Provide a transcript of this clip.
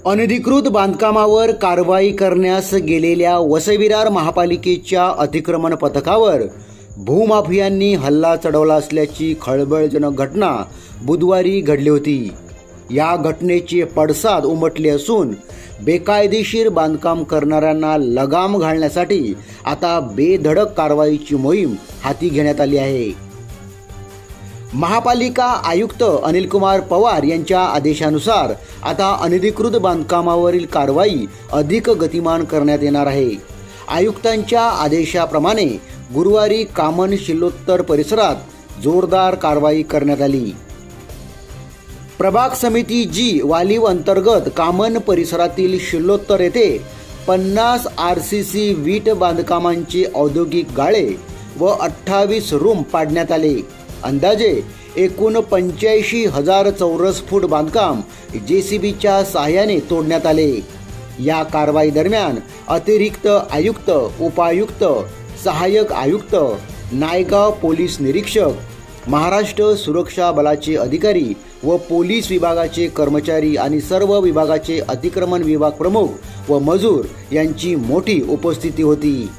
अनधिकृत बांधकामावर कारवाई करण्यास गेलेल्या वसई-विरार महापालिकेच्या अतिक्रमण पथकावर भूमाफियांनी हल्ला चढवला असल्याची खळबळजनक घटना बुधवारी घडली होती। या घटनेचे पडसाद उमटले असून बेकायदेशीर बांधकाम करणाऱ्यांना लगाम घालण्यासाठी आता बेधडक कारवाईची मोहीम हाती घेण्यात आली आहे। महापालिका आयुक्त अनिल कुमार पवार यांच्या आदेशानुसार आता अनधिकृत बांधकामावरील कारवाई अधिक गतिमान करण्यात येणार आहे। आयुक्तांच्या आदेशाप्रमाणे गुरुवारी कामन शिल्लोत्तर परिसरात जोरदार कारवाई करण्यात आली। प्रभाग समिती जी वालीव अंतर्गत कामन परिसरातील शिल्लोत्तर येथे 50 RCC वीट बांधकामांचे औद्योगिक गाळे व 28 रूम पाडण्यात आले। अंदाजे एकूण 85,000 चौरस फूट बांधकाम JCBच्या सहाय्याने तोडण्यात आले। या कारवाई दरम्यान अतिरिक्त आयुक्त, उपायुक्त, सहाय्यक आयुक्त, नायगाव पोलीस निरीक्षक, महाराष्ट्र सुरक्षा बलाचे अधिकारी व पोलीस विभागाचे कर्मचारी आणि सर्व विभागाचे अतिक्रमण विभाग प्रमुख व मजूर यांची मोठी उपस्थिती होती।